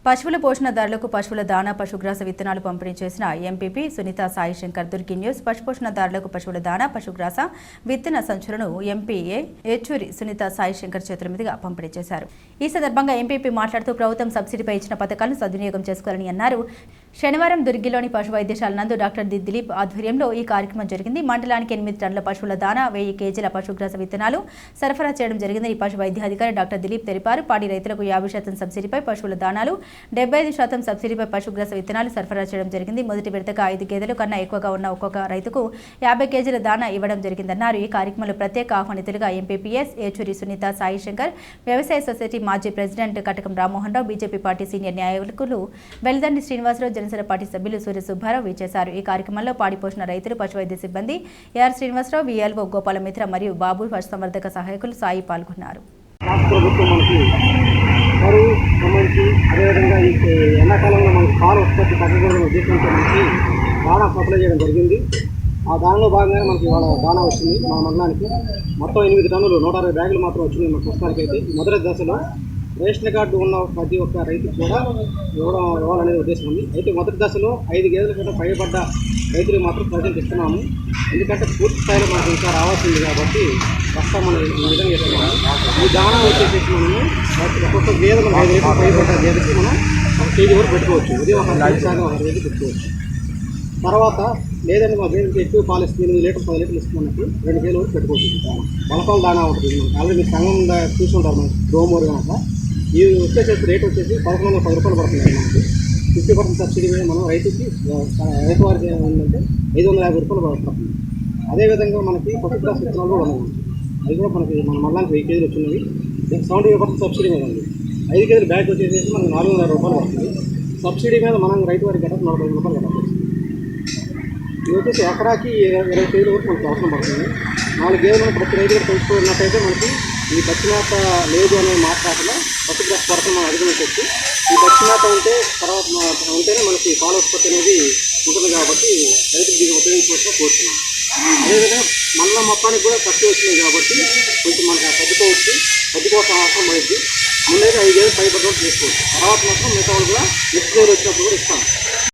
పశువుల పోషణదారులకు పశువుల దానా పశుగ్రాస విత్తనాలు పంపిణీ చేసిన ఎంపీపీ సునీత సాయిశంకర్ దుర్గి న్యూస్. పశుపోషణదారులకు పశువుల దానా పశుగ్రాస విత్తన సంచులను ఎంపీఏ ఏచూరి సునీత సాయిశంకర్ చేతుల మీదుగా పంపిణీ చేశారు. ఈ సందర్భంగా ఎంపీపీ మాట్లాడుతూ ప్రభుత్వం సబ్సిడీపై ఇచ్చిన పథకాలను సద్వినియోగం చేసుకోవాలని అన్నారు. శనివారం దుర్గిలోని పశు వైద్యశాల నందు డాక్టర్ దిలీప్ ఆధ్వర్యంలో ఈ కార్యక్రమం జరిగింది. మండలానికి 8 టన్నుల పశువుల దానా 1000 కేజీల పశుగ్రాస విత్తనాలు సరఫరా చేయడం జరిగిందని పశు వైద్యాధికారి డాక్టర్ దిలీప్ తెలిపారు. పాడి రైతులకు 50% సబ్సిడీపై పశువుల దానాలు 75% సబ్సిడీపై పశుగ్రాస విత్తనాలు సరఫరా చేయడం జరిగింది. మొదటి విడతగా 5 గేదెలు కన్నా ఎక్కువగా ఉన్న ఒక్కొక్క రైతుకు 50 కేజీల దానా ఇవ్వడం జరిగిందన్నారు. ఈ కార్యక్రమంలో ప్రత్యేక ఆహ్వానితులుగా ఎంపీపీఎస్ ఏచూరి సునీత సాయిశంకర్, వ్యవసాయ సొసైటీ మాజీ ప్రెసిడెంట్ కటకం Rammohan Rao, BJP party senior నాయకులు వెల్దండి శ్రీనివాసరావు, జనసేన పార్టీ సభ్యులు సూర్య సుబ్బారావు విచ్చేశారు. ఈ కార్యక్రమంలో పాడి పోషణ రైతులు, పశువైద్య సిబ్బంది, ఏఆర్ శ్రీనివాసరావు, విఎల్ఓ గోపాలమిత్ర మరియు బాబు పశుసంవర్ధక సహాయకులు సాయి పాల్గొన్నారు. అదేవిధంగా ఈ ఎండాకాలంలో మనకి పాల ఉత్పత్తి తగ్గకూడని ఉద్దేశంతో మనకి దాణా సప్లై చేయడం జరిగింది. ఆ దానిలో భాగంగానే మనకి ఇవాళ దాణా వచ్చింది. మా మండలానికి మొత్తం 8 టన్నులు 160 బ్యాగులు మాత్రం వచ్చినాయి. మా ప్రస్తుతానికి అయితే మొదటి దశలో రేషన్ కార్డు ఉన్న ప్రతి ఒక్క రైతుకు కూడా ఇవ్వాలనేది ఉద్దేశం ఉంది. అయితే మొదటి దశలో 5 గేదెల కంటే పైబడ్డ రైతులకు మాత్రం ప్రజెంట్ ఇస్తున్నాము. ఎందుకంటే పూర్తి స్థాయిలో మనకు ఇంకా రావాల్సింది కాబట్టి ప్రస్తుతం మనం ఈ విధంగా ఇస్తున్నాము. ఈ దాణా వచ్చేసి మనము ఒక్కొక్క గేదెలు 5 లీటర్లు పైబడ్డ గేదెకి మనం 1 కేజీ వరకు పెట్టుకోవచ్చు. ఉదయం 1 కేజీ 1 కేజీ పెట్టుకోవచ్చు. తర్వాత లేదంటే మా గేదెకి ఎక్కువ పాలు ఇస్తుంది, 8 లీటర్లు 10 లీటర్లు ఇస్తున్నట్టు 2 కేజీల వరకు పెట్టుకోవచ్చు. బలపాల దాణా ఉంటుంది. మనకి ఆల్రెడీ మీరు సంఘం చూసుకుంటారు. మనకి డోమోర్ కనుక ఈ వచ్చేసి రేట్ వచ్చేసి 1110 రూపాయలు పడుతుంది. మనకి 50% సబ్సిడీ మీద మనం రైతు వారికి ఏంటంటే 550 రూపాయలు పడుతుంది. అదేవిధంగా మనకి పశుగ్రాస విత్తనాలు కూడా ఉన్నాయి. అవి కూడా మనకి మన మండలానికి 1000 కేజీలు వచ్చినవి. 75% సబ్సిడీ మీద ఉంది. 5 కేజీల బ్యాగ్ వచ్చేసి మనకి 400 రూపాయలు పడుతుంది. సబ్సిడీ మీద మనం రైతు వారికి గట్ట 45 రూపాయలు కట్టాలి. ఇది వచ్చేసి ఎకరాకి 20 కేజీల వరకు మనకు అవసరం పడుతుంది. 4 గేదెలను ప్రతి రైతు కూడా పెంచుకున్నట్టయితే మనకి ఈ పచ్చిమేత లేదు అనే మాట్లాడకుండా పశుగ్రాస కొరత మనం అధిగమించవచ్చు. ఈ పచ్చిమేత ఉంటే తర్వాత ఉంటేనే మనకి పాల ఉత్పత్తి అనేది ఉంటుంది కాబట్టి రైతులు దీన్ని ఉపయోగించవచ్చని కోరుతున్నాం. అదేవిధంగా మండలం మొత్తానికి కూడా ఖర్చు వచ్చినాయి కాబట్టి కొంచెం మనకి తగ్గుకోవాల్సిన అవసరం పడుతుంది. ముందైతే 5 గేదెలు పైబడ్డ చేసుకోవచ్చు. తర్వాత మాత్రం మిగతా వాళ్ళు కూడా నెక్స్ట్ గేదెలు వచ్చినప్పుడు కూడా ఇస్తాం.